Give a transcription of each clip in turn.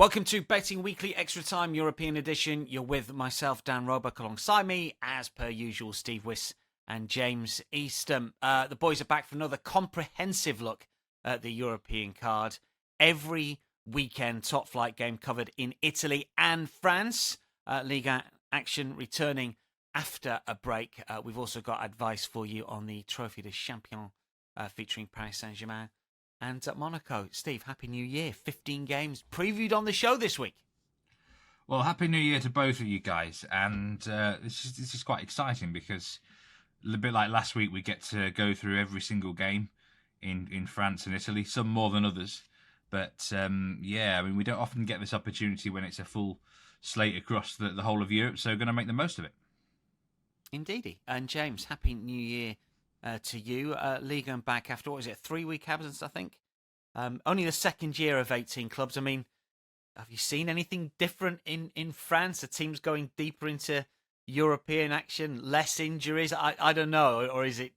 Welcome to Betting Weekly Extra Time European Edition. You're with myself, Dan Roebuck, alongside me, as per usual, Steve Wyss and James Eastham. The boys are back for another comprehensive look at the European card. Every weekend, top flight game covered in Italy and France. Liga action returning after a break. We've also got advice for you on the Trophée des Champions featuring Paris Saint-Germain and Monaco. Steve, Happy New Year. 15 games previewed on the show this week. Well, Happy New Year to both of you guys. And this is quite exciting because a bit like last week, we get to go through every single game in France and Italy, some more than others. But we don't often get this opportunity when it's a full slate across the whole of Europe. So going to make the most of it. Indeedy. And James, Happy New Year to you. Liga and back after, 3-week absence, I think? Only the second year of 18 clubs. I mean, have you seen anything different in France? Are teams going deeper into European action, less injuries? I don't know. Or is it,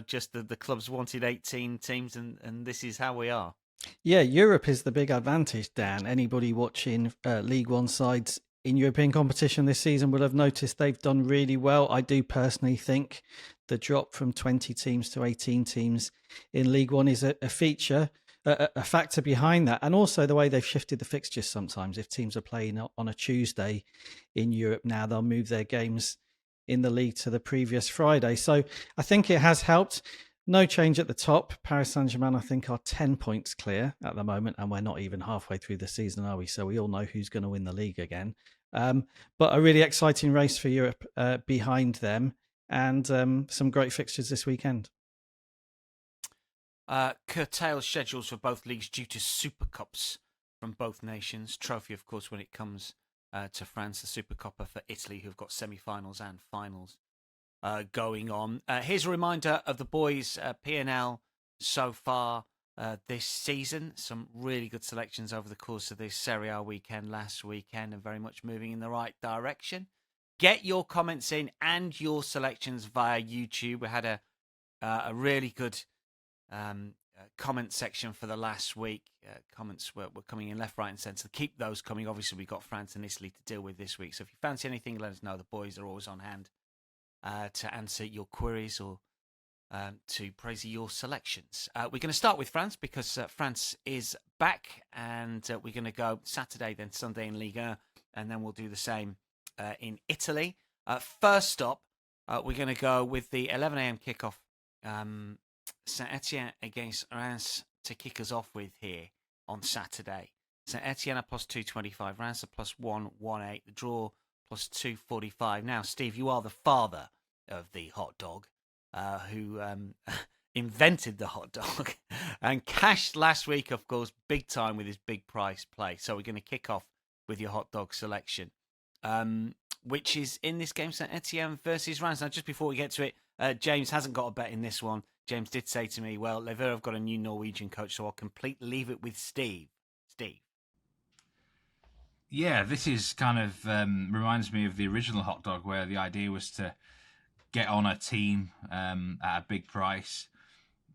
just the clubs wanted 18 teams and this is how we are? Yeah, Europe is the big advantage, Dan. Anybody watching League One sides in European competition this season will have noticed they've done really well. I do personally think the drop from 20 teams to 18 teams in League One is a feature, a factor behind that. And also the way they've shifted the fixtures sometimes. If teams are playing on a Tuesday in Europe now, they'll move their games in the league to the previous Friday. So I think it has helped. No change at the top. Paris Saint-Germain, I think, are 10 points clear at the moment, and we're not even halfway through the season, are we? So we all know who's going to win the league again. But a really exciting race for Europe behind them, and some great fixtures this weekend. Curtailed schedules for both leagues due to Super Cups from both nations. Trophy, of course, when it comes to France, the Super Coppa for Italy, who've got semi-finals and finals going on. Here's a reminder of the boys' P&L so far this season. Some really good selections over the course of this Serie A weekend last weekend, and very much moving in the right direction. Get your comments in and your selections via YouTube. We had a really good comment section for the last week. Comments were coming in left, right and centre. Keep those coming. Obviously, we've got France and Italy to deal with this week. So if you fancy anything, let us know. The boys are always on hand to answer your queries or to praise your selections. We're going to start with France because France is back, and we're going to go Saturday, then Sunday in Ligue 1, and then we'll do the same in Italy. First stop, we're going to go with the 11 a.m. kickoff. Saint-Étienne against Reims to kick us off with here on Saturday. Saint-Étienne are plus 225, Reims are plus 118, the draw plus 245. Now, Steve, you are the father of the hot dog, who invented the hot dog and cashed last week, of course, big time with his big price play. So we're going to kick off with your hot dog selection, which is in this game, Saint-Étienne versus Reims. Now, just before we get to it, James hasn't got a bet in this one. James did say to me, well, Lever have got a new Norwegian coach, so I'll leave it with Steve. Steve. Yeah, this is kind of reminds me of the original hot dog, where the idea was to get on a team at a big price,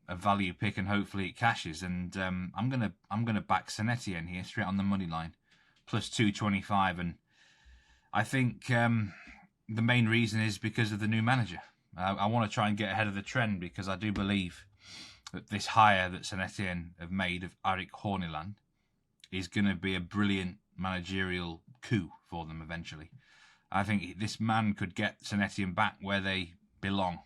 a value pick, and hopefully it cashes. And I'm gonna back Saint-Étienne here straight on the money line, plus 225. And I think the main reason is because of the new manager. I want to try and get ahead of the trend because I do believe that this hire that Saint-Étienne have made of Arik Horneland is going to be a brilliant managerial coup for them eventually. I think this man could get Saint-Étienne back where they belong,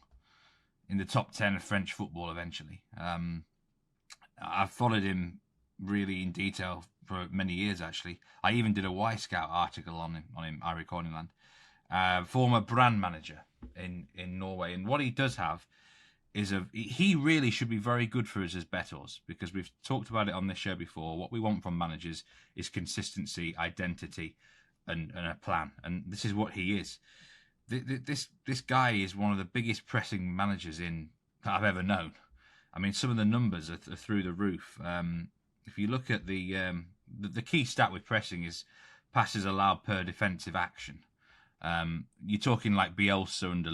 in the top 10 of French football eventually. I've followed him really in detail for many years, actually. I even did a Y-Scout article on him, Arik Horneland, former brand manager in Norway. And what he does have is he really should be very good for us as bettors, because we've talked about it on this show before. What we want from managers is consistency, identity, and a plan. And this is what he is. This guy is one of the biggest pressing managers that I've ever known. I mean, some of the numbers are through the roof. If you look at the key stat with pressing is passes allowed per defensive action. You're talking like Bielsa under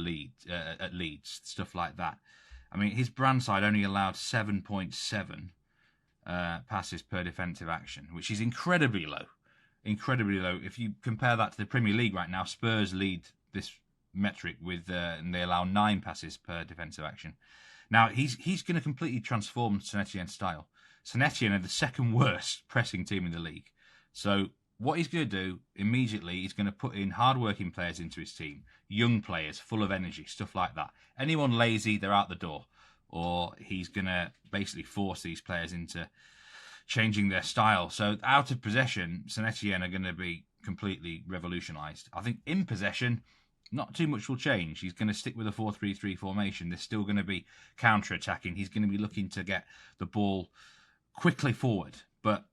at Leeds, stuff like that. I mean, his brand side only allowed 7.7 passes per defensive action, which is incredibly low incredibly low. If you compare that to the Premier League right now, Spurs lead this metric with, and they allow 9 passes per defensive action. Now, he's going to completely transform Saint-Étienne's style. Saint-Étienne are the second worst pressing team in the league. So what he's going to do immediately, he's going to put in hard-working players into his team, young players, full of energy, stuff like that. Anyone lazy, they're out the door. Or he's going to basically force these players into changing their style. So out of possession, Saint-Étienne are going to be completely revolutionised. I think in possession, not too much will change. He's going to stick with a 4-3-3 formation. They're still going to be counter-attacking. He's going to be looking to get the ball quickly forward. But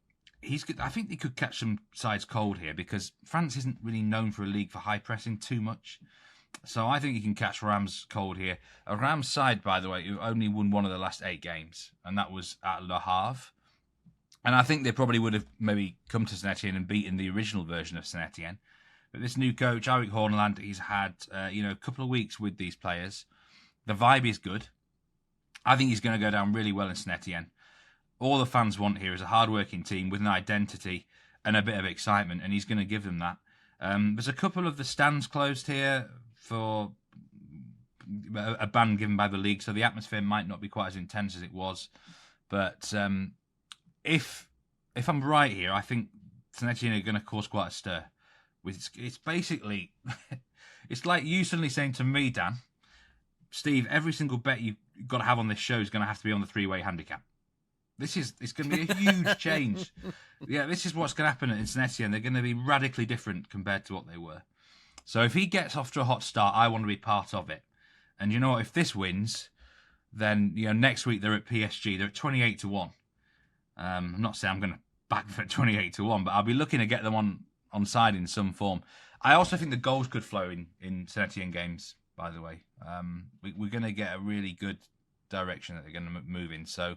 I think they could catch some sides cold here because France isn't really known for a league for high pressing too much. So I think he can catch Reims cold here. A Reims side, by the way, who only won one of the last 8 games, and that was at Le Havre. And I think they probably would have maybe come to Saint-Étienne and beaten the original version of Saint-Étienne. But this new coach, Eric Horneland, he's had a couple of weeks with these players. The vibe is good. I think he's going to go down really well in Saint-Étienne. All the fans want here is a hard-working team with an identity and a bit of excitement, and he's going to give them that. There's a couple of the stands closed here for a ban given by the league, so the atmosphere might not be quite as intense as it was. But if I'm right here, I think Saint-Étienne are going to cause quite a stir. It's basically, it's like you suddenly saying to me, Dan, Steve, every single bet you've got to have on this show is going to have to be on the 3-way handicap. It's going to be a huge change. Yeah, this is what's going to happen at Saint-Étienne. They're going to be radically different compared to what they were. So if he gets off to a hot start, I want to be part of it. And you know what? If this wins, then next week they're at PSG. They're at 28-1. I'm not saying I'm going to back them at 28-1, but I'll be looking to get them on side in some form. I also think the goals could flow in Saint-Étienne games, by the way. We're going to get a really good direction that they're going to move in. So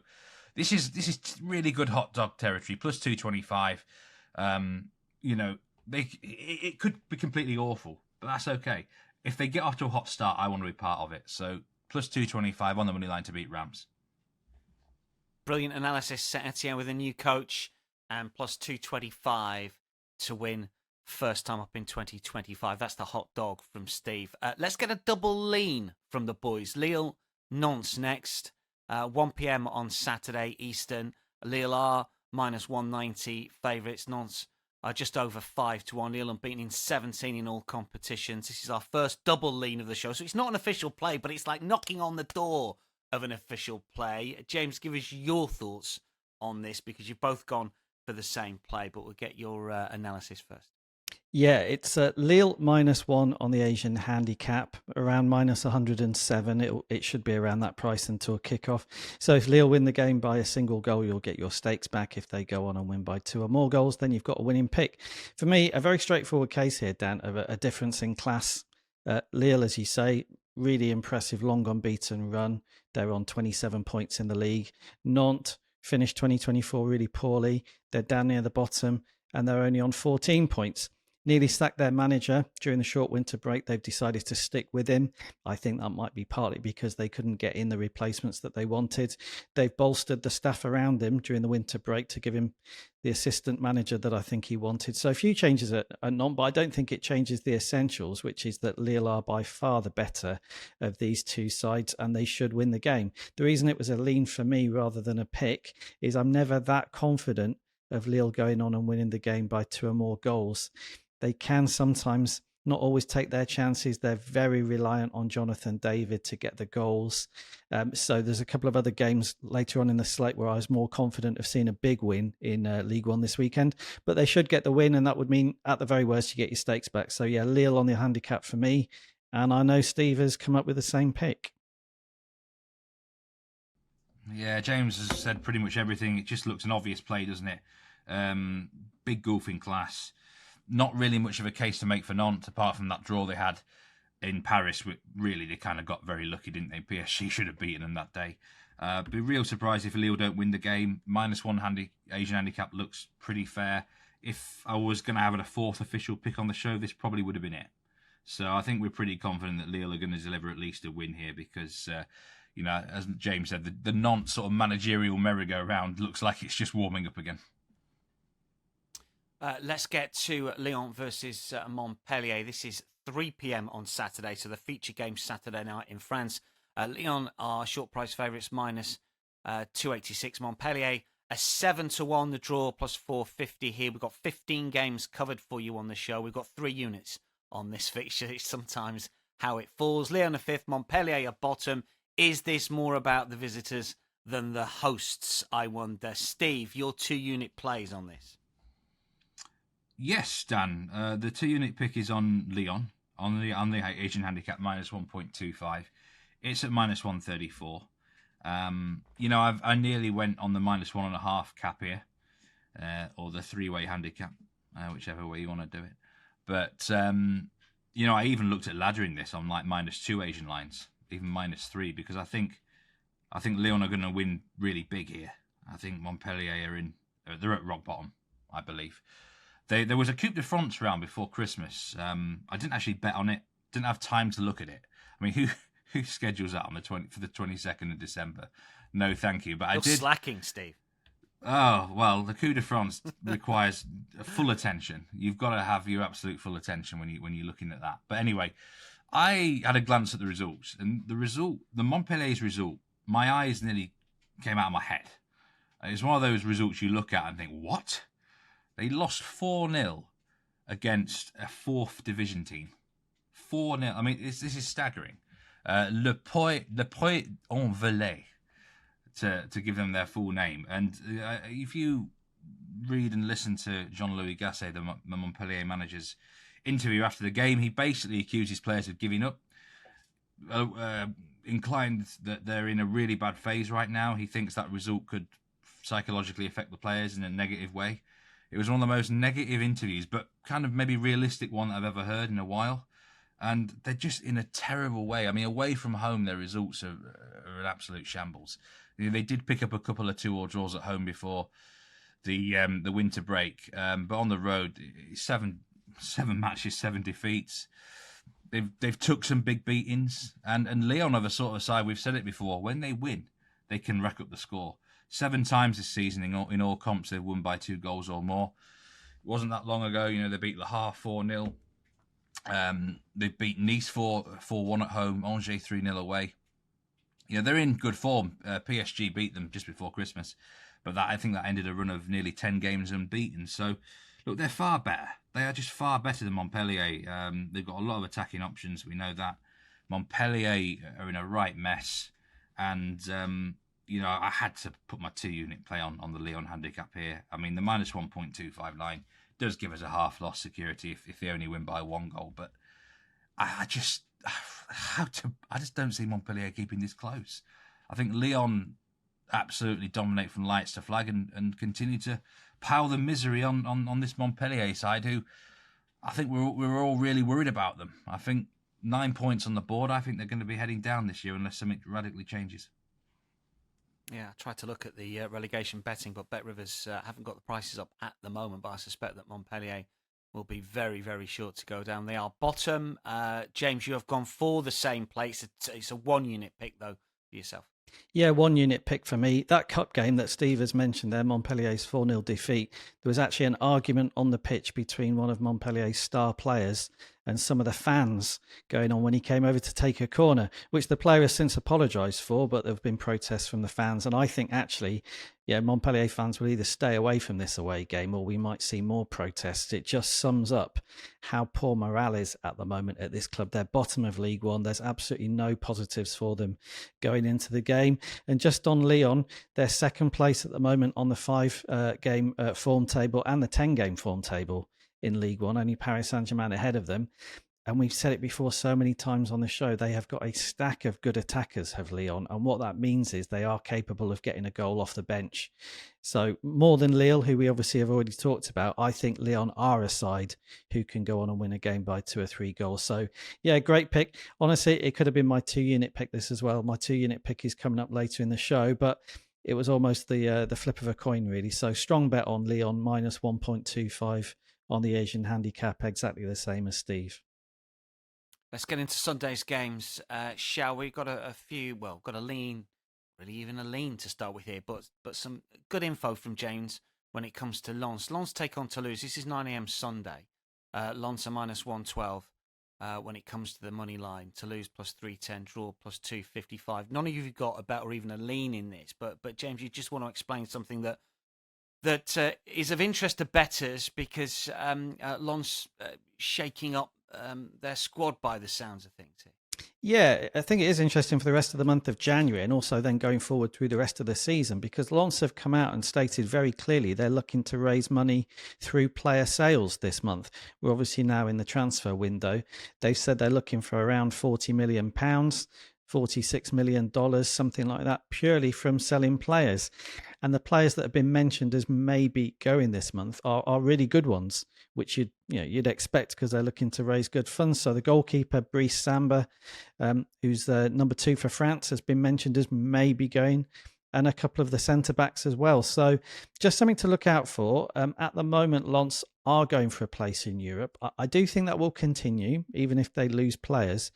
this is really good hot dog territory, plus 225. It could be completely awful, but that's okay. If they get off to a hot start, I want to be part of it. So plus 225 on the money line to beat Reims. Brilliant analysis, Saint-Étienne with a new coach, and plus 225 to win first time up in 2025. That's the hot dog from Steve. Let's get a double lean from the boys. Lille, Nantes next. 1 p.m. on Saturday Eastern. Lille are minus 190 favourites. Nantes are just over 5-1. Lille unbeaten in 17 in all competitions. This is our first double lean of the show. So it's not an official play, but it's like knocking on the door of an official play. James, give us your thoughts on this because you've both gone for the same play, but we'll get your analysis first. Yeah, it's Lille -1 on the Asian handicap, around minus 107. It should be around that price until kickoff. So if Lille win the game by a single goal, you'll get your stakes back. If they go on and win by 2 or more goals, then you've got a winning pick. For me, a very straightforward case here, Dan, of a difference in class. Lille, as you say, really impressive long unbeaten run. They're on 27 points in the league. Nantes finished 2024 really poorly. They're down near the bottom and they're only on 14 points. Nearly sacked their manager during the short winter break. They've decided to stick with him. I think that might be partly because they couldn't get in the replacements that they wanted. They've bolstered the staff around him during the winter break to give him the assistant manager that I think he wanted. So a few changes at Nantes, but I don't think it changes the essentials, which is that Lille are by far the better of these two sides and they should win the game. The reason it was a lean for me rather than a pick is I'm never that confident of Lille going on and winning the game by 2 or more goals. They can sometimes not always take their chances. They're very reliant on Jonathan David to get the goals. So there's a couple of other games later on in the slate where I was more confident of seeing a big win in League One this weekend. But they should get the win, and that would mean at the very worst you get your stakes back. So yeah, Lille on the handicap for me. And I know Steve has come up with the same pick. Yeah, James has said pretty much everything. It just looks an obvious play, doesn't it? Big golfing class. Not really much of a case to make for Nantes, apart from that draw they had in Paris. Really, they kind of got very lucky, didn't they? PSG should have beaten them that day. Be real surprised if Lille don't win the game. -1 Asian handicap looks pretty fair. If I was going to have a fourth official pick on the show, this probably would have been it. So I think we're pretty confident that Lille are going to deliver at least a win here because, as James said, the Nantes sort of managerial merry-go-round looks like it's just warming up again. Let's get to Lyon versus Montpellier. This is 3 p.m. on Saturday, so the feature game Saturday night in France. Lyon are short price favourites minus 286. Montpellier a 7-1 the draw plus 450 here. We've got 15 games covered for you on the show. We've got 3 units on this fixture. It's sometimes how it falls. Lyon a fifth, Montpellier a bottom. Is this more about the visitors than the hosts, I wonder? Steve, your 2-unit plays on this. Yes, Dan. The 2-unit pick is on Lyon on the Asian handicap minus 1.25. It's at minus 134. I nearly went on the minus 1.5 cap here, or the 3-way handicap, whichever way you want to do it. But I even looked at laddering this on like minus 2 Asian lines, even minus 3, because I think Lyon are going to win really big here. I think Montpellier they're at rock bottom, I believe. There was a Coupe de France round before Christmas. I didn't actually bet on it. Didn't have time to look at it. I mean, who schedules that on for the 22nd of December? No, thank you. But You're I did. Slacking, Steve. Oh well, the Coupe de France requires full attention. You've got to have your absolute full attention when you're looking at that. But anyway, I had a glance at the results, and the Montpellier's result, my eyes nearly came out of my head. It's one of those results you look at and think, what? They lost 4-0 against a 4th division team. 4-0. I mean, this is staggering. Le Puy en Velay, to give them their full name. And if you read and listen to Jean-Louis Gasset, the Montpellier manager's interview after the game, he basically accused his players of giving up. Inclined that they're in a really bad phase right now. He thinks that result could psychologically affect the players in a negative way. It was one of the most negative interviews, but kind of maybe realistic one that I've ever heard in a while. And they're just in a terrible way. I mean, away from home, their results are an absolute shambles. They did pick up a couple of 2-2 draws at home before the winter break, but on the road, seven matches, 7 defeats. They've took some big beatings, and Lyon are the sort of side, we've said it before, when they win, they can rack up the score. 7 times this season in all comps they've won by 2 goals or more. It wasn't that long ago, they beat Le Havre 4-0. They beat Nice 4-1 at home, Angers 3-0 away. They're in good form. PSG beat them just before Christmas, but I think that ended a run of nearly 10 games unbeaten. So, look, they're far better. They are just far better than Montpellier. They've got a lot of attacking options. We know that. Montpellier are in a right mess, and I had to put my 2-unit play on the Lyon handicap here. I mean, the minus 1.259 does give us a half-loss security if they only win by 1 goal. But I just don't see Montpellier keeping this close. I think Lyon absolutely dominate from lights to flag and continue to pile the misery on this Montpellier side, who I think we're all really worried about them. I think 9 points on the board. I think they're going to be heading down this year unless something radically changes. Yeah, I tried to look at the relegation betting, but Bet Rivers haven't got the prices up at the moment. But I suspect that Montpellier will be very, very short to go down. They are bottom. James, you have gone for the same place. It's a 1-unit pick, though, for yourself. Yeah, 1-unit pick for me. That cup game that Steve has mentioned there, Montpellier's 4-0 defeat, there was actually an argument on the pitch between one of Montpellier's star players and some of the fans going on when he came over to take a corner, which the player has since apologised for, but there have been protests from the fans. And I think actually, Montpellier fans will either stay away from this away game or we might see more protests. It just sums up how poor morale is at the moment at this club. They're bottom of League One. There's absolutely no positives for them going into the game. And just on Lyon, they're second place at the moment on the 5-game form table and the 10-game form table in League One, only Paris Saint-Germain ahead of them. And we've said it before so many times on the show, they have got a stack of good attackers, have Lyon. And what that means is they are capable of getting a goal off the bench. So more than Lille, who we obviously have already talked about, I think Lyon are a side who can go on and win a game by 2 or 3 goals. So yeah, great pick. Honestly, it could have been my 2-unit pick this as well. My 2-unit pick is coming up later in the show, but it was almost the flip of a coin, really. So strong bet on Lyon, minus 1.25 on the Asian handicap, exactly the same as Steve. Let's get into Sunday's games, shall we? Got a few, got a lean, really even a lean to start with here, but some good info from James when it comes to Lens. Lens take on Toulouse. This is 9 a.m. Sunday. Lens are minus 112 when it comes to the money line. Toulouse plus 310, draw plus 255. None of you have got a bet or even a lean in this, but James, you just want to explain something that is of interest to bettors because Lens shaking up their squad by the sounds of things here. Yeah, I think it is interesting for the rest of the month of January and also then going forward through the rest of the season because Lens have come out and stated very clearly they're looking to raise money through player sales this month. We're obviously now in the transfer window. They've said they're looking for around £40 million, $46 million, something like that, purely from selling players. And the players that have been mentioned as maybe going this month are really good ones, which you'd expect because they're looking to raise good funds. So the goalkeeper, Brice Samba, who's the number 2 for France, has been mentioned as maybe going, and a couple of the centre-backs as well. So just something to look out for. At the moment, Lens are going for a place in Europe. I do think that will continue, even if they lose players.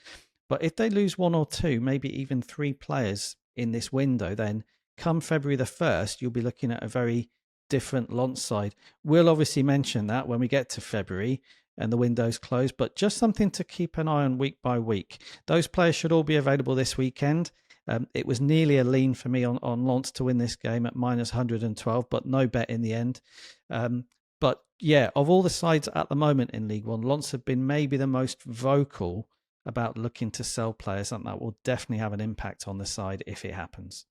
But if they lose 1 or 2, maybe even 3 players in this window, then come February the 1st, you'll be looking at a very different Lens side. We'll obviously mention that when we get to February and the window's closed, but just something to keep an eye on week by week. Those players should all be available this weekend. It was nearly a lean for me on Lens to win this game at minus 112, but no bet in the end. But yeah, of all the sides at the moment in League One, Lens have been maybe the most vocal about looking to sell players, and that will definitely have an impact on the side if it happens.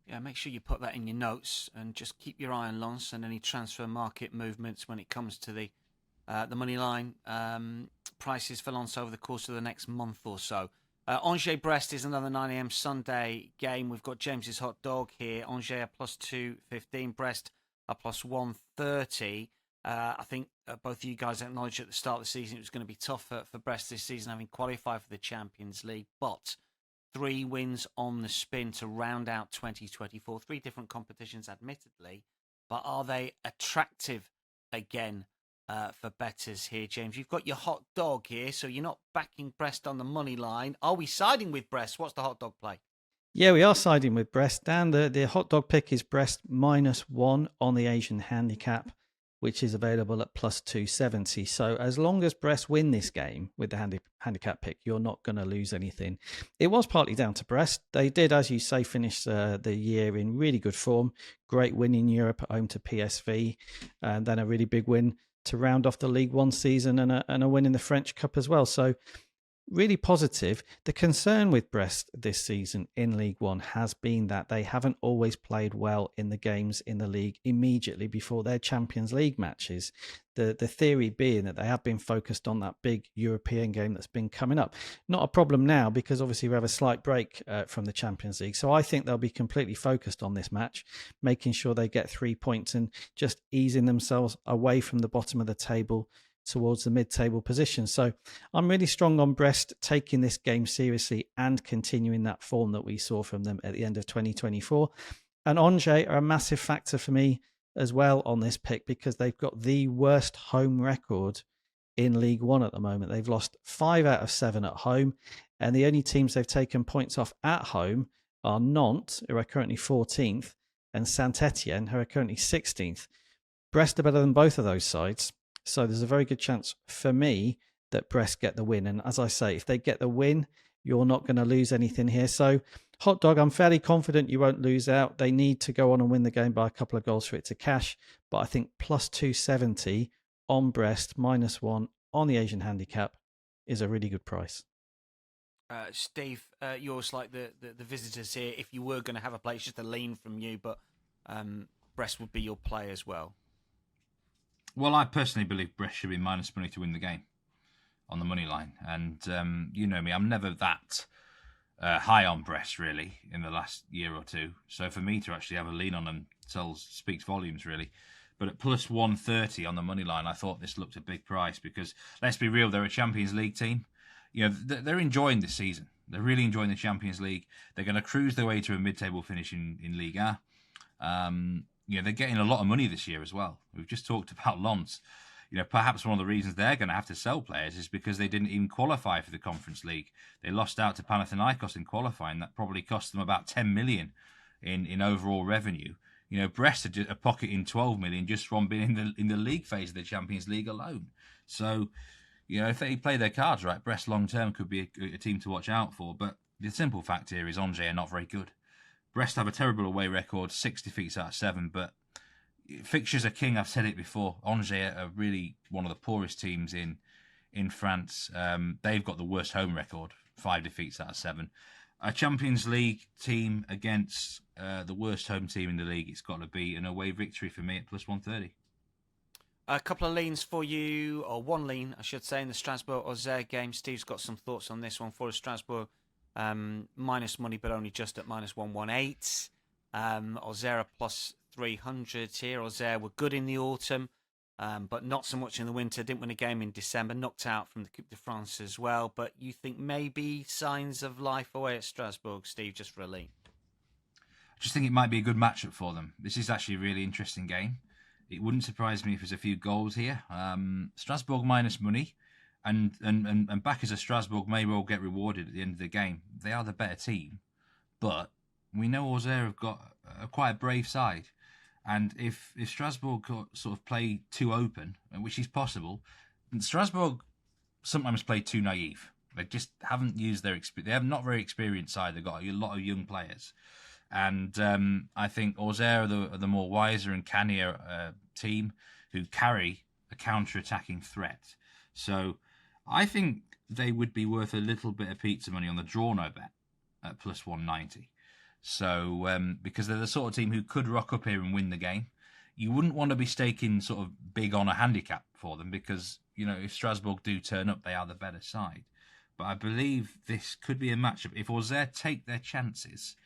Yeah, make sure you put that in your notes and just keep your eye on Lens and any transfer market movements when it comes to the money line prices for Lens over the course of the next month or so. Angers-Brest is another 9 a.m. Sunday game. We've got James's hot dog here. Angers are plus 215, Brest are plus 130. I think both of you guys acknowledged at the start of the season it was going to be tough for Brest this season, having qualified for the Champions League, but 3 wins on the spin to round out 2024. 3 different competitions, admittedly, but are they attractive again for bettors here, James? You've got your hot dog here, so you're not backing Brest on the money line. Are we siding with Brest? What's the hot dog play? Yeah, we are siding with Brest. Dan, the hot dog pick is Brest -1 on the Asian handicap, which is available at plus 270. So as long as Brest win this game with the handicap pick, you're not going to lose anything. It was partly down to Brest. They did, as you say, finish the year in really good form. Great win in Europe at home to PSV, and then a really big win to round off the League One season and a win in the French Cup as well. So really positive. The concern with Brest this season in League One has been that they haven't always played well in the games in the league immediately before their Champions League matches. The theory being that they have been focused on that big European game that's been coming up. Not a problem now because obviously we have a slight break from the Champions League. So I think they'll be completely focused on this match, making sure they get 3 points and just easing themselves away from the bottom of the table towards the mid-table position. So I'm really strong on Brest taking this game seriously and continuing that form that we saw from them at the end of 2024. And Angers are a massive factor for me as well on this pick because they've got the worst home record in League One at the moment. They've lost 5 out of 7 at home, and the only teams they've taken points off at home are Nantes, who are currently 14th, and Saint-Étienne, who are currently 16th. Brest are better than both of those sides. So there's a very good chance for me that Brest get the win. And as I say, if they get the win, you're not going to lose anything here. So hot dog, I'm fairly confident you won't lose out. They need to go on and win the game by a couple of goals for it to cash. But I think plus 270 on Brest, -1 on the Asian handicap is a really good price. Steve, you're like the visitors here. If you were going to have a play, it's just a lean from you, but Brest would be your play as well. Well, I personally believe Brest should be minus money to win the game on the money line. And you know me, I'm never that high on Brest, really, in the last year or two. So for me to actually have a lean on them speaks volumes, really. But at plus 130 on the money line, I thought this looked a big price because, let's be real, they're a Champions League team. You know, they're enjoying this season. They're really enjoying the Champions League. They're going to cruise their way to a mid-table finish in Liga. You know, they're getting a lot of money this year as well. We've just talked about Lens. You know, perhaps one of the reasons they're going to have to sell players is because they didn't even qualify for the Conference League. They lost out to Panathinaikos in qualifying. That probably cost them about 10 million in overall revenue. Brest are pocketing 12 million just from being in the league phase of the Champions League alone. So, if they play their cards right, Brest long term could be a team to watch out for. But the simple fact here is Angers are not very good. Brest have a terrible away record, 6 defeats out of 7, but fixtures are king. I've said it before. Angers are really one of the poorest teams in France. They've got the worst home record, 5 defeats out of 7. A Champions League team against the worst home team in the league, it's got to be an away victory for me at plus 130. A couple of leans for you, or one lean, I should say, in the Strasbourg-Auxerre game. Steve's got some thoughts on this one for Strasbourg. Minus money, but only just at minus 118. Auxerre plus 300 here. Auxerre were good in the autumn, but not so much in the winter. Didn't win a game in December. Knocked out from the Coupe de France as well. But you think maybe signs of life away at Strasbourg, Steve, just for a lean? I just think it might be a good matchup for them. This is actually a really interesting game. It wouldn't surprise me if there's a few goals here. Strasbourg minus money, and backers of Strasbourg may well get rewarded at the end of the game. They are the better team, but we know Auxerre have got quite a brave side. And if Strasbourg sort of play too open, which is possible, Strasbourg sometimes play too naive. They just haven't used their experience. They have not very experienced side. They've got a lot of young players. And I think Auxerre are the more wiser and cannier team who carry a counter-attacking threat. So I think they would be worth a little bit of pizza money on the draw no bet at plus 190. So because they're the sort of team who could rock up here and win the game. You wouldn't want to be staking sort of big on a handicap for them because, if Strasbourg do turn up, they are the better side. But I believe this could be a matchup. If Auxerre take their chances,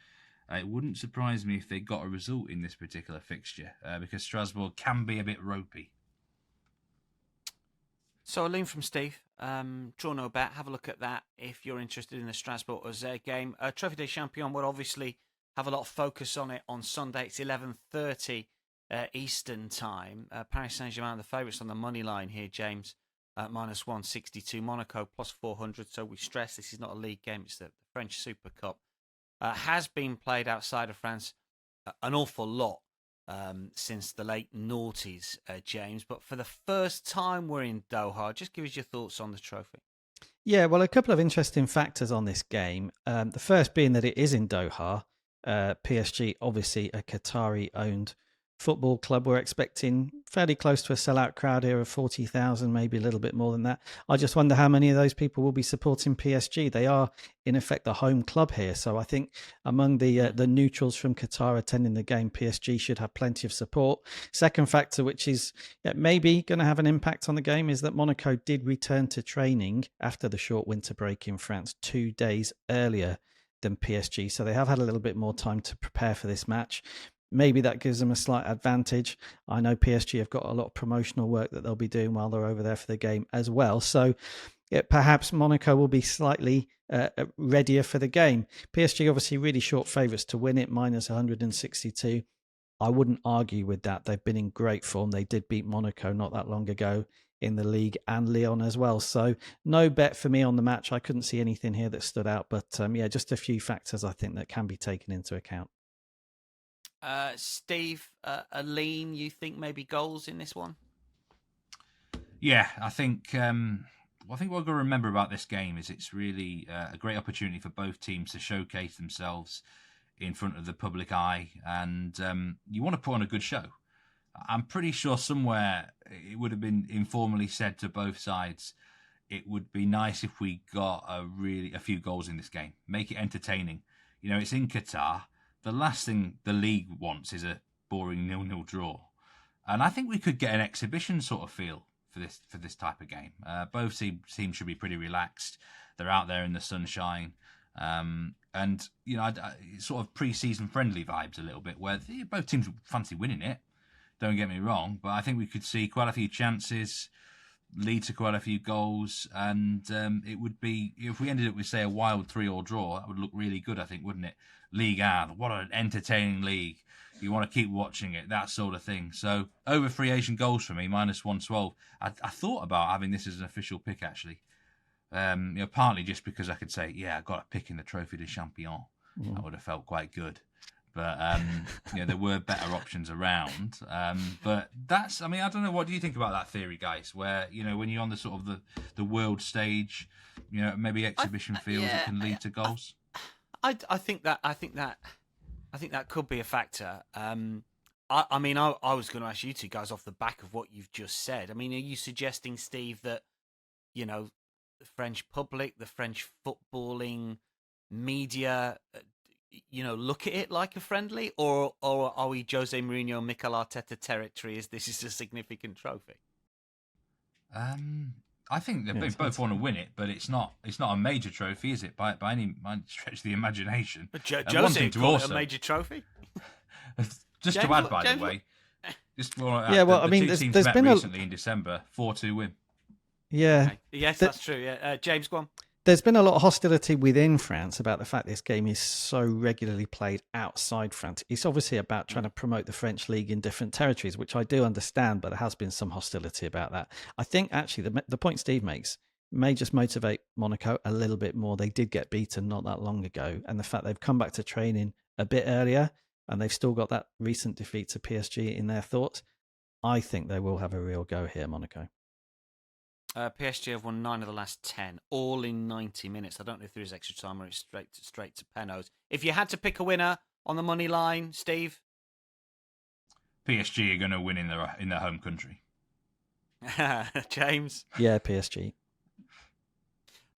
it wouldn't surprise me if they got a result in this particular fixture because Strasbourg can be a bit ropey. So a lean from Steve. Draw no bet. Have a look at that if you're interested in the Strasbourg-Auxerre game. Trophy des Champions will obviously have a lot of focus on it on Sunday. It's 11:30 Eastern time. Paris Saint-Germain, the favourites on the money line here, James, minus 162. Monaco plus 400. So we stress this is not a league game. It's the French Super Cup. Has been played outside of France an awful lot since the late noughties, James. But for the first time we're in Doha. Just give us your thoughts on the trophy. Yeah, well, a couple of interesting factors on this game. The first being that it is in Doha. PSG, obviously a Qatari-owned football club. We're expecting fairly close to a sellout crowd here of 40,000, maybe a little bit more than that. I just wonder how many of those people will be supporting PSG. They are, in effect, the home club here. So I think among the neutrals from Qatar attending the game, PSG should have plenty of support. Second factor, which is maybe going to have an impact on the game, is that Monaco did return to training after the short winter break in France 2 days earlier than PSG. So they have had a little bit more time to prepare for this match. Maybe that gives them a slight advantage. I know PSG have got a lot of promotional work that they'll be doing while they're over there for the game as well. So perhaps Monaco will be slightly readier for the game. PSG obviously really short favourites to win it, minus 162. I wouldn't argue with that. They've been in great form. They did beat Monaco not that long ago in the league and Lyon as well. So no bet for me on the match. I couldn't see anything here that stood out. But just a few factors I think that can be taken into account. Steve, a lean, you think maybe goals in this one? Yeah, I think what we've got to remember about this game is it's really a great opportunity for both teams to showcase themselves in front of the public eye, and you want to put on a good show. I'm pretty sure somewhere it would have been informally said to both sides, it would be nice if we got a few goals in this game. Make it entertaining. It's in Qatar. The last thing the league wants is a boring 0-0 draw. And I think we could get an exhibition sort of feel for this type of game. Both teams should be pretty relaxed. They're out there in the sunshine. And sort of pre-season friendly vibes a little bit, where both teams fancy winning it. Don't get me wrong, but I think we could see quite a few chances, lead to quite a few goals, and it would be, if we ended up with, say, a wild 3-3 draw, that would look really good, I think, wouldn't it? Ligue 1, what an entertaining league. You want to keep watching it, that sort of thing. So, over 3 Asian goals for me, minus 112. I thought about having this as an official pick, actually. Partly just because I could say, I got a pick in the Trophy des Champions. That would have felt quite good. But there were better options around. But that's, I don't know. What do you think about that theory, guys? Where when you're on the sort of the world stage, maybe exhibition fields, it can lead to goals. I think that could be a factor. I was going to ask you two guys off the back of what you've just said. Are you suggesting, Steve, that the French public, the French footballing media, look at it like a friendly, or are we Jose Mourinho, Mikel Arteta territory? As this is a significant trophy? I think they both want to win it, but it's not a major trophy, is it? By any stretch of the imagination. But Jose called it a major trophy. Just to add, by the way, the two teams there's met been recently in December, 4-2 win. Yeah. Okay. Yes, that's true. Yeah, James, go on. There's been a lot of hostility within France about the fact this game is so regularly played outside France. It's obviously about trying to promote the French league in different territories, which I do understand, but there has been some hostility about that. I think actually the point Steve makes may just motivate Monaco a little bit more. They did get beaten not that long ago, and the fact they've come back to training a bit earlier and they've still got that recent defeat to PSG in their thoughts, I think they will have a real go here, Monaco. PSG have won 9 of the last 10, all in 90 minutes. I don't know if there is extra time or it's straight to penalties. If you had to pick a winner on the money line, Steve? PSG are going to win in their home country. James? Yeah, PSG.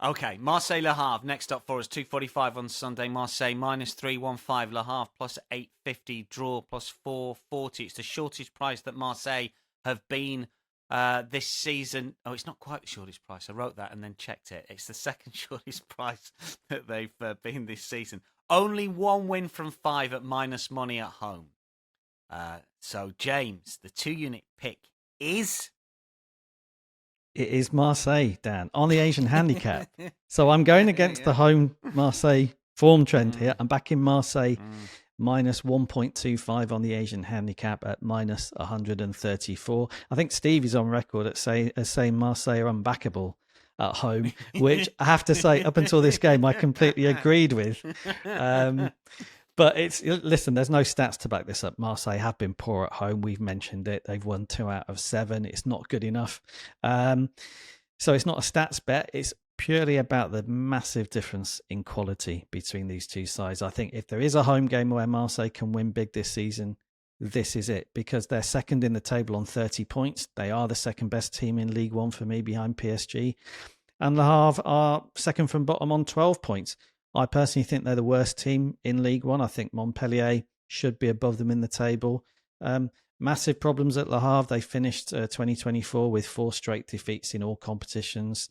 Okay, Marseille Le Havre next up for us. 2:45 on Sunday. Marseille minus 315. Le Havre plus 850. Draw plus 440. It's the shortest price that Marseille have been this season. Oh, it's not quite the shortest price. I wrote that and then checked it. It's the second shortest price that they've been this season. Only 1 win from 5 at minus money at home. So, James, the 2-unit pick is... It is Marseille, Dan, on the Asian handicap. So I'm going against the home Marseille form trend here. I'm back in Marseille. Minus 1.25 on the Asian handicap at minus 134. I think Steve is on record as saying Marseille are unbackable at home, which I have to say, up until this game, I completely agreed with. But listen, there's no stats to back this up. Marseille have been poor at home. We've mentioned it. They've won 2 out of 7. It's not good enough. So it's not a stats bet. It's purely about the massive difference in quality between these two sides. I think if there is a home game where Marseille can win big this season, this is it, because they're second in the table on 30 points. They are the second best team in League One for me, behind PSG. And Le Havre are second from bottom on 12 points. I personally think they're the worst team in League One. I think Montpellier should be above them in the table. Massive problems at Le Havre. They finished 2024 with 4 straight defeats in all competitions.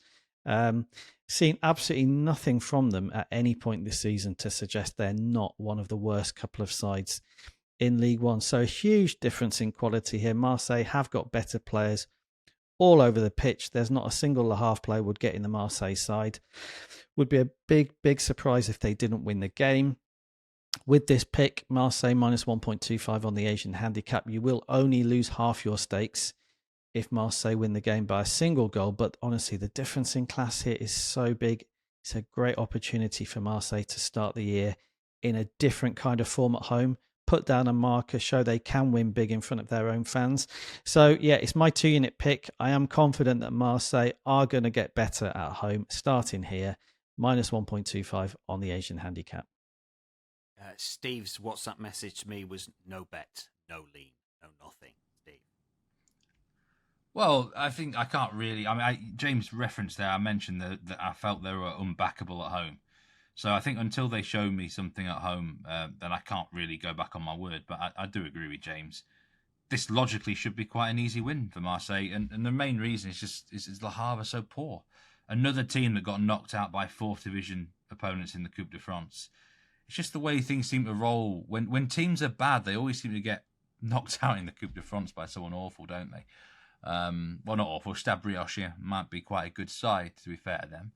Seen absolutely nothing from them at any point this season to suggest they're not one of the worst couple of sides in League One. So a huge difference in quality here. Marseille have got better players all over the pitch. There's not a single Le Havre player would get in the Marseille side. Would be a big, big surprise if they didn't win the game. With this pick, Marseille minus 1.25 on the Asian handicap, you will only lose half your stakes if Marseille win the game by a single goal. But honestly, the difference in class here is so big. It's a great opportunity for Marseille to start the year in a different kind of form at home, put down a marker, show they can win big in front of their own fans. So yeah, it's my 2-unit pick. I am confident that Marseille are going to get better at home, starting here, minus 1.25 on the Asian handicap. Steve's WhatsApp message to me was no bet, no lean, no nothing. Well, I think I can't really... James referenced there, I mentioned that I felt they were unbackable at home. So I think until they show me something at home, then I can't really go back on my word. But I do agree with James. This logically should be quite an easy win for Marseille. And the main reason is Le Havre are so poor. Another team that got knocked out by 4th division opponents in the Coupe de France. It's just the way things seem to roll. When teams are bad, they always seem to get knocked out in the Coupe de France by someone awful, don't they? Well, not awful. Stade Brioche might be quite a good side, to be fair to them.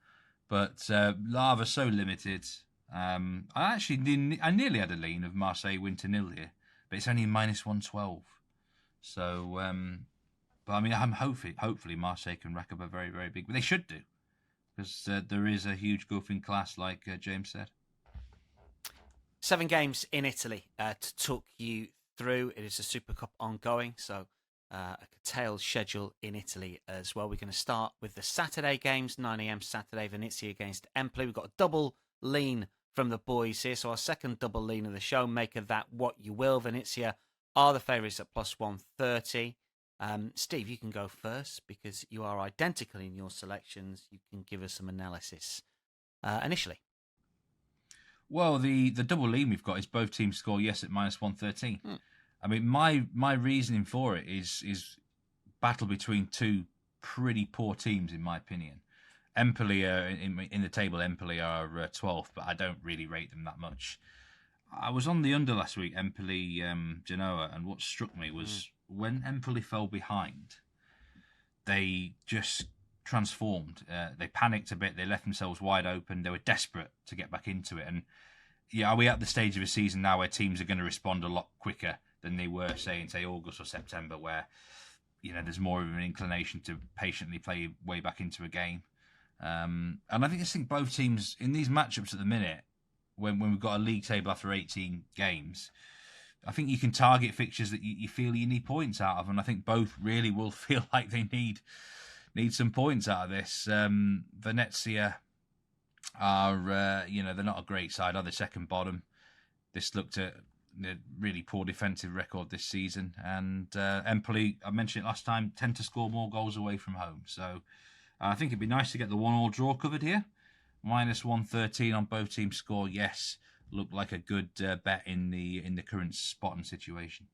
But Le Havre are so limited. I nearly had a lean of Marseille win to 0 here, but it's only minus 112. So, but I'm hopefully Marseille can rack up a very, very big. But they should do, because there is a huge gulf in class, like James said. 7 games in Italy to talk you through. It is a Super Cup ongoing, so a curtailed schedule in Italy as well. We're going to start with the Saturday games, 9 a.m. Saturday, Venezia against Empoli. We've got a double lean from the boys here, so our second double lean of the show. Make of that what you will. Venezia are the favourites at plus 130. Steve, you can go first because you are identical in your selections. You can give us some analysis initially. Well, the double lean we've got is both teams score yes at minus 113. I mean, my reasoning for it is battle between two pretty poor teams, in my opinion. Empoli are in the table. Empoli are 12th, but I don't really rate them that much. I was on the under last week, Empoli Genoa, and what struck me was when Empoli fell behind, they just transformed. They panicked a bit. They left themselves wide open. They were desperate to get back into it. And yeah, are we at the stage of a season now where teams are going to respond a lot quicker than they were, say August or September, where there's more of an inclination to patiently play way back into a game? And I think both teams in these matchups at the minute, when we've got a league table after 18 games, I think you can target fixtures that you feel you need points out of, and I think both really will feel like they need some points out of this. Venezia are, they're not a great side, are they? Second bottom. This looked at a really poor defensive record this season, and Empoli, I mentioned it last time, tend to score more goals away from home. So I think it'd be nice to get the 1-1 draw covered here. Minus 113 on both teams score yes. Looked like a good bet in the current spot and situation.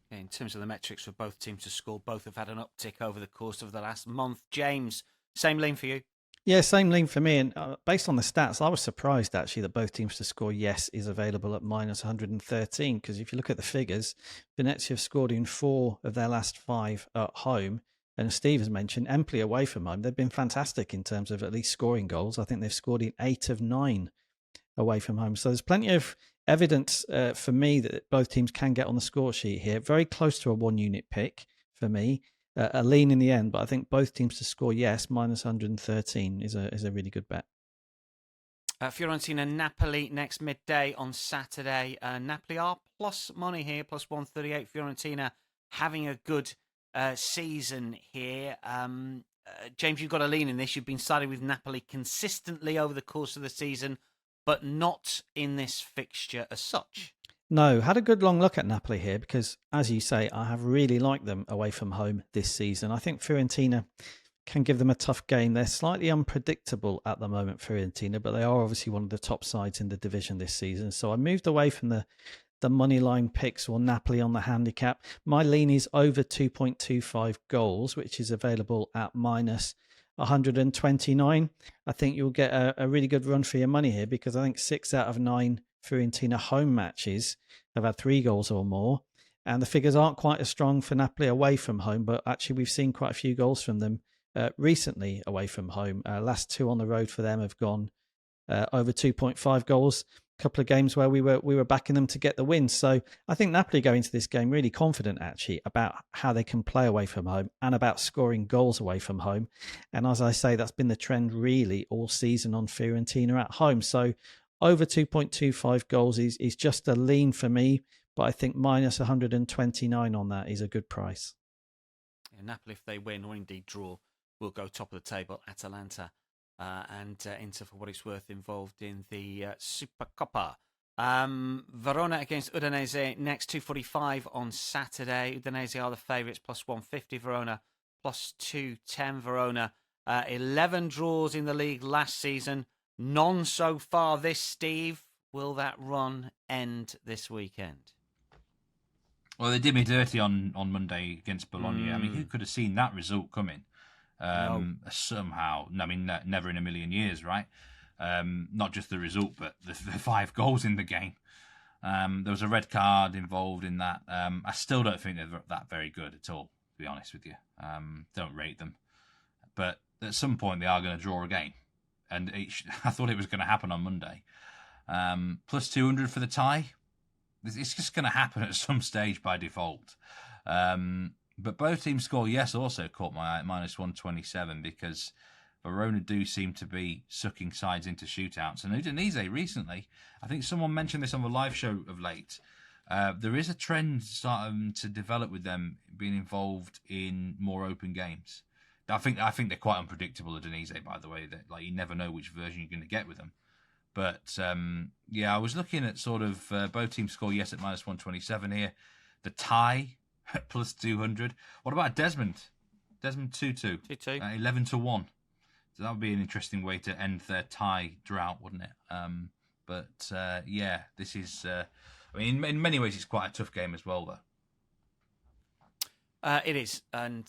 In terms of the metrics for both teams to score, both have had an uptick over the course of the last month. James, same lean for you? Yeah, same lean for me. And based on the stats, I was surprised actually that both teams to score yes is available at minus 113. Because if you look at the figures, Venezia have scored in 4 of their last 5 at home. And as Steve has mentioned, Empoli away from home, they've been fantastic in terms of at least scoring goals. I think they've scored in 8 of 9 away from home. So there's plenty of evidence for me that both teams can get on the score sheet here. Very close to a 1-unit pick for me. A lean in the end, but I think both teams to score yes, minus 113 is a really good bet. Fiorentina Napoli next midday on Saturday. Napoli are plus money here, plus 138. Fiorentina having a good season here. James, you've got a lean in this. You've been siding with Napoli consistently over the course of the season, but not in this fixture as such. No, had a good long look at Napoli here because, as you say, I have really liked them away from home this season. I think Fiorentina can give them a tough game. They're slightly unpredictable at the moment, Fiorentina, but they are obviously one of the top sides in the division this season. So I moved away from the money line picks or Napoli on the handicap. My lean is over 2.25 goals, which is available at minus 129. I think you'll get a really good run for your money here because I think 6 out of 9 Fiorentina home matches have had 3 goals or more, and the figures aren't quite as strong for Napoli away from home, but actually we've seen quite a few goals from them recently away from home. Last 2 on the road for them have gone over 2.5 goals. A couple of games where we were backing them to get the win. So I think Napoli go into this game really confident actually about how they can play away from home and about scoring goals away from home. And as I say, that's been the trend really all season on Fiorentina at home. So over 2.25 goals is just a lean for me, but I think minus 129 on that is a good price. Yeah, Napoli, if they win or indeed draw, will go top of the table. Atalanta and Inter, for what it's worth, involved in the Supercoppa. Verona against Udinese next, 2:45 on Saturday. Udinese are the favourites, plus 150. Verona plus 210. Verona 11 draws in the league last season. None so far this, Steve. Will that run end this weekend? Well, they did me dirty on Monday against Bologna. I mean, who could have seen that result coming? No. Somehow, I mean, never in a million years, right? Not just the result, but the 5 goals in the game. There was a red card involved in that. I still don't think they're that very good at all, to be honest with you. Don't rate them. But at some point, they are going to draw a game. And I thought it was going to happen on Monday. Plus 200 for the tie. It's just going to happen at some stage by default. But both teams score yes also caught my eye at minus 127 because Verona do seem to be sucking sides into shootouts. And Udinese recently, I think someone mentioned this on the live show of late, there is a trend starting to develop with them being involved in more open games. I think they're quite unpredictable, Udinese, by the way. That like you never know which version you're going to get with them. But I was looking at sort of both teams score yes at -127 here. The tie at +200. What about Desmond? Desmond 2-2. 2-2. 11-1. So that would be an interesting way to end their tie drought, wouldn't it? This is. In many ways, it's quite a tough game as well, though. It is, and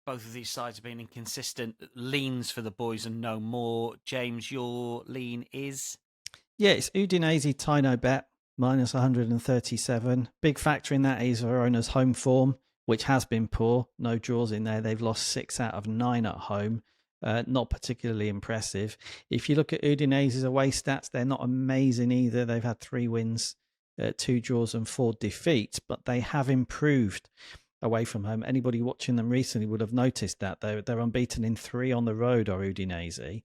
both of these sides have been inconsistent. Leans for the boys and no more. James, your lean is? Yeah, it's Udinese Tino bet, -137. Big factor in that is Verona's home form, which has been poor. No draws in there. They've lost 6 out of 9 at home. Not particularly impressive. If you look at Udinese's away stats, they're not amazing either. They've had 3 wins, 2 draws and 4 defeats, but they have improved away from home. Anybody watching them recently would have noticed that they're unbeaten in 3 on the road, or Udinese.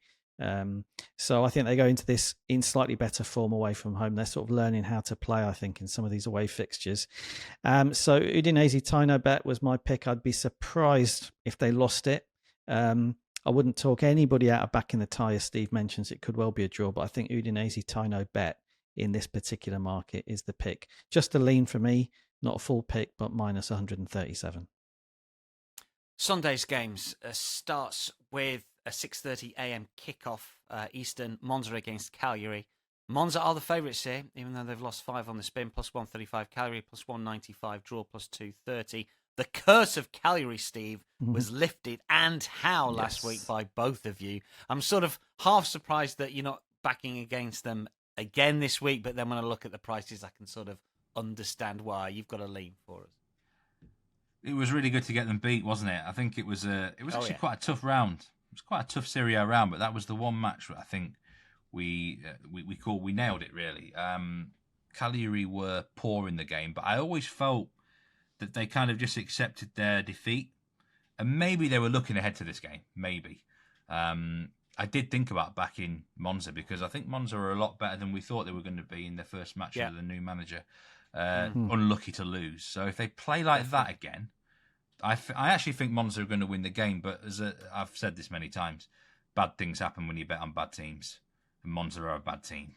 So I think they go into this in slightly better form away from home. They're sort of learning how to play, I think, in some of these away fixtures. So Udinese Tino bet was my pick. I'd be surprised if they lost it. I wouldn't talk anybody out of back in the tie, as Steve mentions. It could well be a draw, but I think Udinese Tino bet in this particular market is the pick. Just a lean for me, not a full pick, but -137. Sunday's games starts with a 6:30 a.m. kickoff. Eastern, Monza against Cagliari. Monza are the favourites here, even though they've lost 5 on the spin. +135 Cagliari, +195 draw, +230. The curse of Cagliari, Steve, was lifted, and how last week by both of you. I'm sort of half surprised that you're not backing against them again this week, but then when I look at the prices, I can sort of understand why. You've got a lean for us. It was really good to get them beat, wasn't it? I think it was actually quite a tough round. It was quite a tough Serie A round, but that was the one match that I think we nailed it, really. Cagliari were poor in the game, but I always felt that they kind of just accepted their defeat, and maybe they were looking ahead to this game. Maybe. I did think about backing Monza because I think Monza are a lot better than we thought they were going to be in their first match under the new manager. Unlucky to lose. So if they play like that again, I actually think Monza are going to win the game. But I've said this many times, bad things happen when you bet on bad teams, and Monza are a bad team.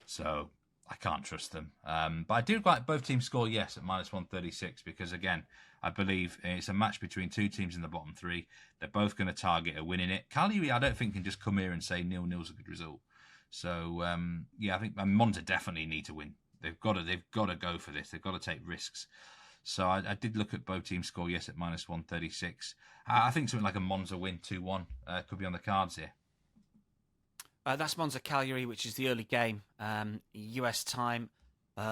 So I can't trust them. But I do like both teams score yes at -136 because, again, I believe it's a match between 2 teams in the bottom 3. They're both going to target a win in it. Cagliari, I don't think, can just come here and say 0-0's a good result. So, I think Monza definitely need to win. They've got to go for this. They've got to take risks. So I did look at both teams score yes at -136. I think something like a Monza win 2-1 could be on the cards here. That's Monza Cagliari, which is the early game. US time,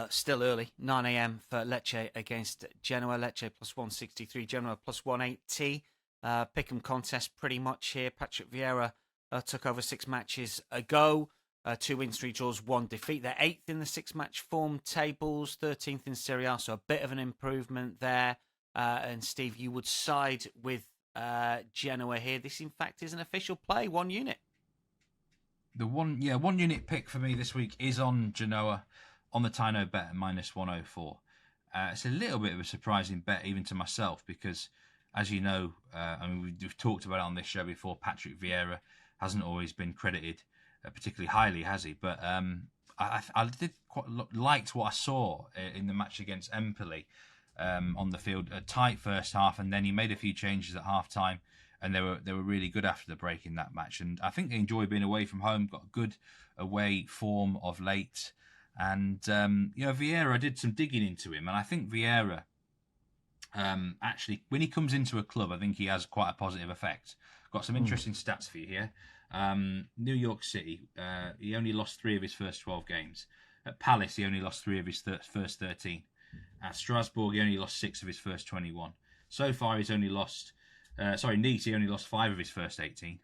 still early, 9 a.m. for Lecce against Genoa. Lecce +163, Genoa +180. Pick'em contest pretty much here. Patrick Vieira took over 6 matches ago. 2 wins, 3 draws, 1 defeat. They're 8th in the 6-match form tables, 13th in Serie A, so a bit of an improvement there. And Steve, you would side with Genoa here. This, in fact, is an official play, 1 unit. The one unit pick for me this week is on Genoa on the Tino bet at -104. It's a little bit of a surprising bet even to myself because, as you know, we've talked about it on this show before. Patrick Vieira hasn't always been credited particularly highly, has he? But I did quite liked what I saw in the match against Empoli on the field. A tight first half, and then he made a few changes at half time. And they were really good after the break in that match. And I think they enjoy being away from home, got good away form of late. And, Vieira, I did some digging into him. And I think Vieira, actually, when he comes into a club, I think he has quite a positive effect. Got some interesting stats for you here. New York City, he only lost 3 of his first 12 games. At Palace, he only lost 3 of his first 13. At Strasbourg, he only lost 6 of his first 21. So far, he's only lost... Nice, he only lost 5 of his first 18,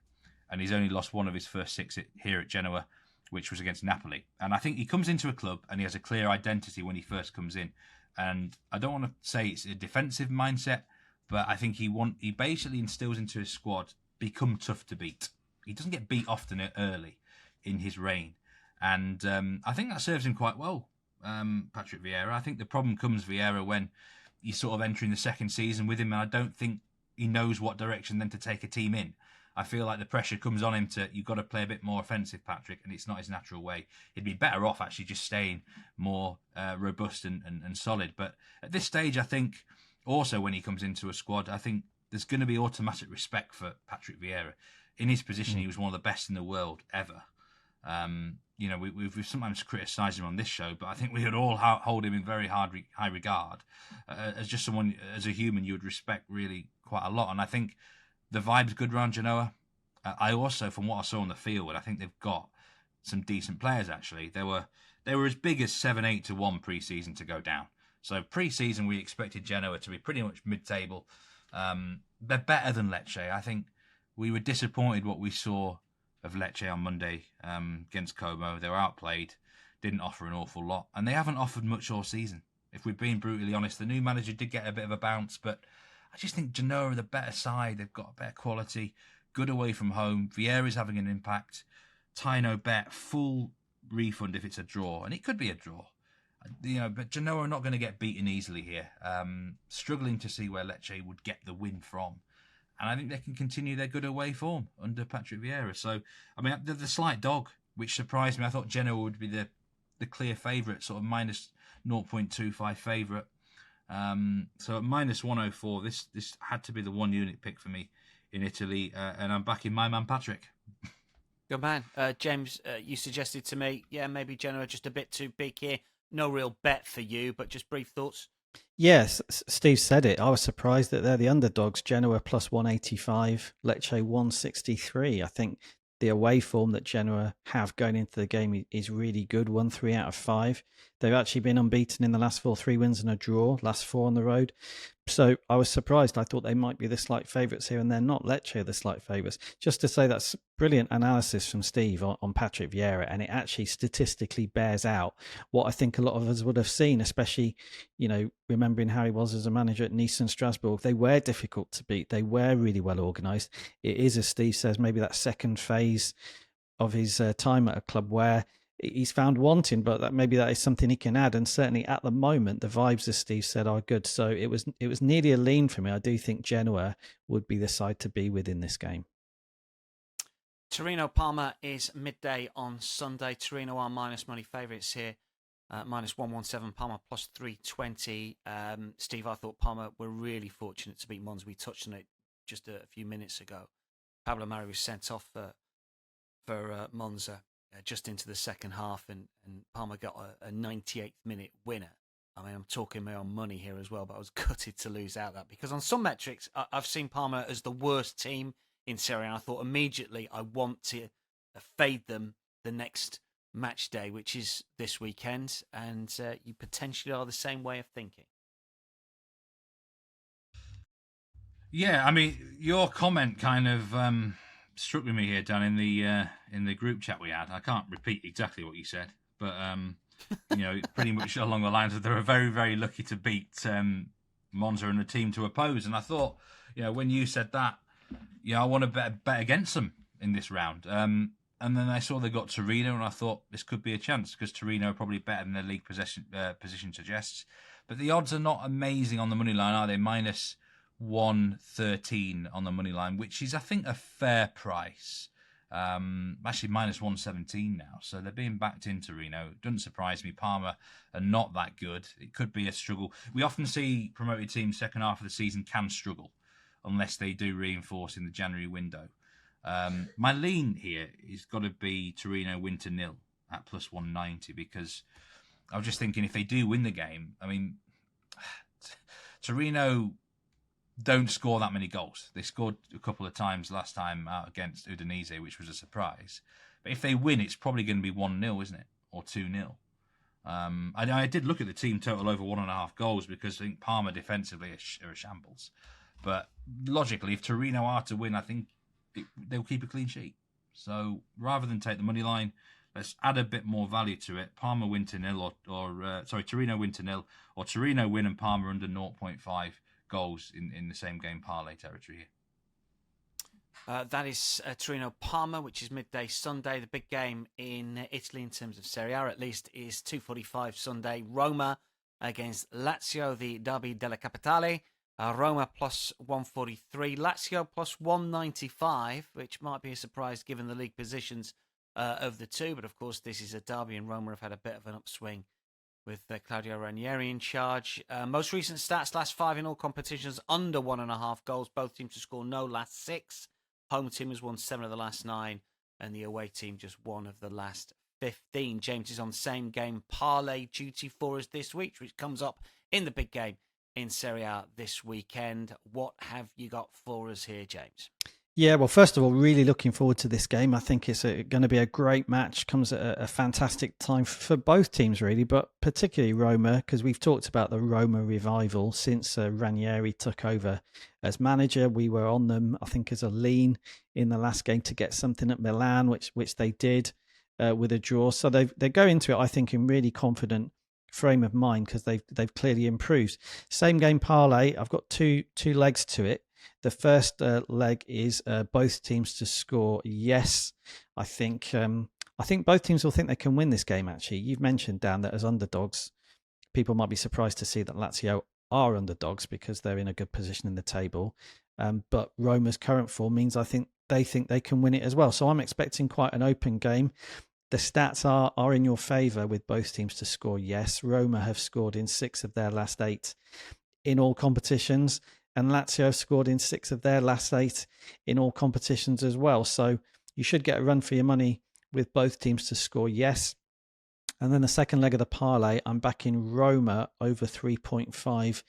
and he's only lost 1 of his first 6 here at Genoa, which was against Napoli. And I think he comes into a club and he has a clear identity when he first comes in. And I don't want to say it's a defensive mindset, but I think he basically instills into his squad, become tough to beat. he doesn't get beat often early in his reign. And I think that serves him quite well, Patrick Vieira. I think the problem comes, Vieira, when he's sort of entering the second season with him, and I don't think he knows what direction then to take a team in. I feel like the pressure comes on him you've got to play a bit more offensive, Patrick, and it's not his natural way. He'd be better off actually just staying more robust and solid. But at this stage, I think also when he comes into a squad, I think there's going to be automatic respect for Patrick Vieira. In his position, he was one of the best in the world ever. We've sometimes criticised him on this show, but I think we would all hold him in very high regard as just someone, as a human, you would respect really quite a lot. And I think the vibe's good around Genoa. I also, from what I saw on the field, I think they've got some decent players. Actually, they were as big as 7-8-1 pre-season to go down. So pre-season, we expected Genoa to be pretty much mid-table. They're better than Lecce. I think we were disappointed what we saw of Lecce on Monday against Como. They were outplayed, didn't offer an awful lot, and they haven't offered much all season. If we're being brutally honest, the new manager did get a bit of a bounce, but I just think Genoa are the better side. They've got a better quality, good away from home. Vieira's having an impact. Tino bet, full refund if it's a draw, and it could be a draw. But Genoa are not going to get beaten easily here. Struggling to see where Lecce would get the win from. And I think they can continue their good away form under Patrick Vieira. So, I mean, the slight dog, which surprised me. I thought Genoa would be the clear favourite, sort of minus 0.25 favourite. So at minus 104, this had to be the one unit pick for me in Italy. And I'm backing my man, Patrick. Good man. James, you suggested to me, maybe Genoa just a bit too big here. No real bet for you, but just brief thoughts. Yes, Steve said it. I was surprised that they're the underdogs. Genoa plus 185, Lecce 163. I think the away form that Genoa have going into the game is really good. 1-3 out of 5. They've actually been unbeaten in the last 4, 3 wins and a draw, last 4 on the road. So I was surprised. I thought they might be the slight favourites here, and they're not. Lecce are the slight favourites. Just to say, that's brilliant analysis from Steve on Patrick Vieira, and it actually statistically bears out what I think a lot of us would have seen, especially, remembering how he was as a manager at Nice and Strasbourg. They were difficult to beat. They were really well organised. It is, as Steve says, maybe that second phase of his time at a club where he's found wanting, but maybe that is something he can add. And certainly at the moment, the vibes, as Steve said, are good. So it was nearly a lean for me. I do think Genoa would be the side to be within this game. Torino Parma is midday on Sunday. Torino are minus money favourites here. Minus 117, Parma plus 320. Steve, I thought Parma were really fortunate to beat Monza. We touched on it just a few minutes ago. Pablo Mari was sent off for Monza just into the second half, and Parma got a 98th minute winner. I mean, I'm talking my own money here as well, but I was gutted to lose out that, because on some metrics, I've seen Parma as the worst team in Serie A. I thought immediately I want to fade them the next match day, which is this weekend, and you potentially are the same way of thinking. Yeah, I mean, your comment kind of struck with me here, Dan, in the group chat we had. I can't repeat exactly what you said, but pretty much along the lines of they were very, very lucky to beat Monza and the team to oppose. And I thought, when you said that, I want to bet against them in this round. And then I saw they got Torino, and I thought this could be a chance, because Torino are probably better than their league position suggests. But the odds are not amazing on the money line, are they? Minus 113 on the money line, which is, I think, a fair price. Actually, minus 117 now. So they're being backed in Torino. It doesn't surprise me. Parma are not that good. It could be a struggle. We often see promoted teams second half of the season can struggle unless they do reinforce in the January window. My lean here is got to be Torino win to 0 at plus 190, because I was just thinking, if they do win the game, I mean, Torino don't score that many goals. They scored a couple of times last time out against Udinese, which was a surprise. But if they win, it's probably going to be 1-0, isn't it? Or 2-0. I did look at the team total over 1.5 goals, because I think Parma defensively are a shambles. But logically, if Torino are to win, I think they'll keep a clean sheet. So rather than take the money line, let's add a bit more value to it. Parma win to 0, or Torino win to 0, or Torino win and Parma under 0.5 goals in the same game parlay territory here. That is Torino Parma, which is midday Sunday. The big game in Italy in terms of Serie A, at least, is 2:45 Sunday. Roma against Lazio, the Derby della Capitale. Roma plus 143, Lazio plus 195, which might be a surprise given the league positions of the two. But of course, this is a derby, and Roma have had a bit of an upswing with Claudio Ranieri in charge. Most recent stats: last 5 in all competitions, under 1.5 goals. Both teams to score no last 6. Home team has won 7 of the last 9, and the away team just 1 of the last 15. James is on same game parlay duty for us this week, which comes up in the big game in Serie A this weekend. What have you got for us here, James? Yeah, well, first of all, really looking forward to this game. I think it's going to be a great match. Comes at a fantastic time for both teams, really, but particularly Roma, because we've talked about the Roma revival since Ranieri took over as manager. We were on them, I think, as a lean in the last game to get something at Milan, which they did with a draw. So they go into it, I think, in really confident frame of mind because they've clearly improved. Same game parlay. I've got two legs to it. The first leg is both teams to score yes. I think both teams will think they can win this game, actually. You've mentioned, Dan, that as underdogs, people might be surprised to see that Lazio are underdogs because they're in a good position in the table. But Roma's current form means I think they can win it as well. So I'm expecting quite an open game. The stats are in your favour with both teams to score yes. Roma have scored in 6 of their last 8 in all competitions, and Lazio have scored in 6 of their last 8 in all competitions as well. So you should get a run for your money with both teams to score yes. And then the second leg of the parlay, I'm backing Roma over 3.5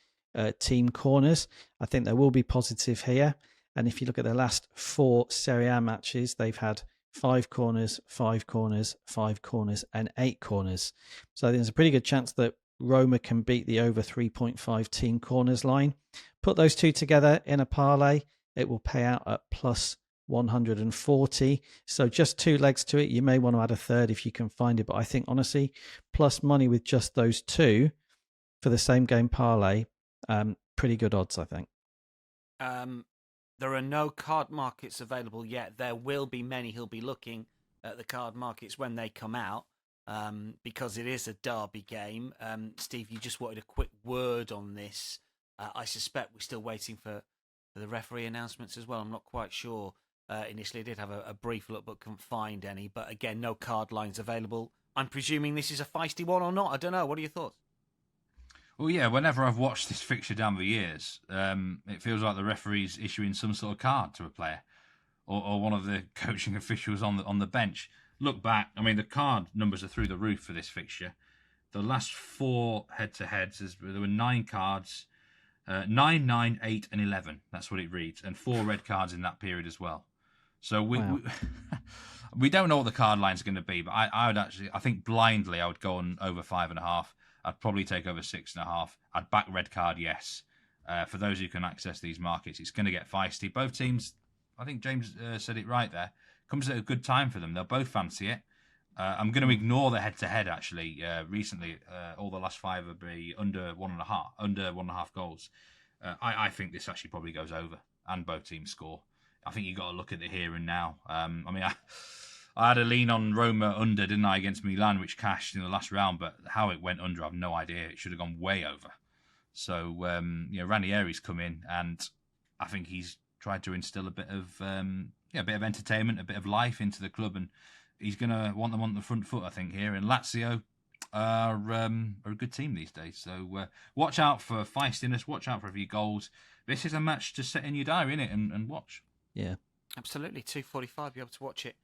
team corners. I think there will be positive here. And if you look at the last 4 Serie A matches, they've had 5 corners, 5 corners, 5 corners, and 8 corners. So there's a pretty good chance that Roma can beat the over 3.5 team corners line. Put those two together in a parlay, it will pay out at plus 140. So just 2 legs to it. You may want to add a third if you can find it. But I think, honestly, plus money with just those 2 for the same game parlay, pretty good odds, I think. There are no card markets available yet. There will be many. He'll be looking at the card markets when they come out because it is a derby game. Steve, you just wanted a quick word on this. I suspect we're still waiting for the referee announcements as well. I'm not quite sure. Initially, I did have a brief look, but couldn't find any. But again, no card lines available. I'm presuming this is a feisty one or not. I don't know. What are your thoughts? Well, yeah, whenever I've watched this fixture down the years, it feels like the referee's issuing some sort of card to a player or one of the coaching officials on the bench. Look back, I mean, the card numbers are through the roof for this fixture. The last 4 head-to-heads, there were 9 cards, 9, 9, 8, and 11. That's what it reads. And 4 red cards in that period as well. So we don't know what the card line's going to be, but I think blindly I would go on over 5.5. I'd probably take over 6.5. I'd back red card, yes. For those who can access these markets, it's going to get feisty. Both teams, I think James said it right there, comes at a good time for them. They'll both fancy it. I'm going to ignore the head-to-head, actually. Recently, all the last 5 will be under 1.5 goals. I think this actually probably goes over, and both teams score. I think you've got to look at the here and now. I had a lean on Roma under, didn't I, against Milan, which cashed in the last round, but how it went under, I've no idea. It should have gone way over. So, Ranieri's come in, and I think he's tried to instill a bit of entertainment, a bit of life into the club, and he's going to want them on the front foot, I think, here. And Lazio are a good team these days. So watch out for feistiness, watch out for a few goals. This is a match to set in your diary, innit, and watch. Yeah. Absolutely. 2:45, you're able to watch it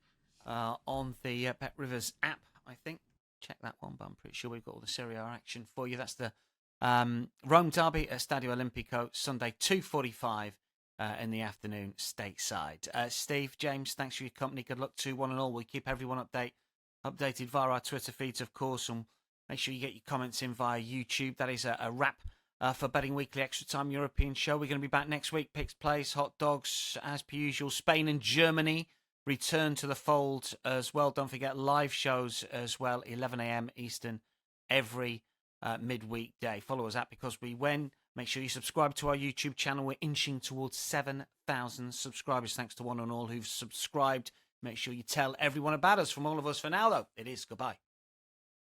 on the Bet Rivers app, I think. Check that one, but I'm pretty sure we've got all the Serie A action for you. That's the Rome Derby at Stadio Olimpico, Sunday, 2:45 in the afternoon, stateside. Steve, James, thanks for your company. Good luck to one and all. We'll keep everyone updated via our Twitter feeds, of course, and make sure you get your comments in via YouTube. That is a wrap for Betting Weekly Extra Time European Show. We're going to be back next week. Picks, plays, hot dogs, as per usual. Spain and Germany return to the fold as well. Don't forget live shows as well, 11 a.m. Eastern every midweek day. Follow us at Because We Win Make sure you subscribe to our YouTube channel. We're inching towards 7,000 subscribers. Thanks to one and all who've subscribed. Make sure you tell everyone about us. From all of us for now, though, it is goodbye.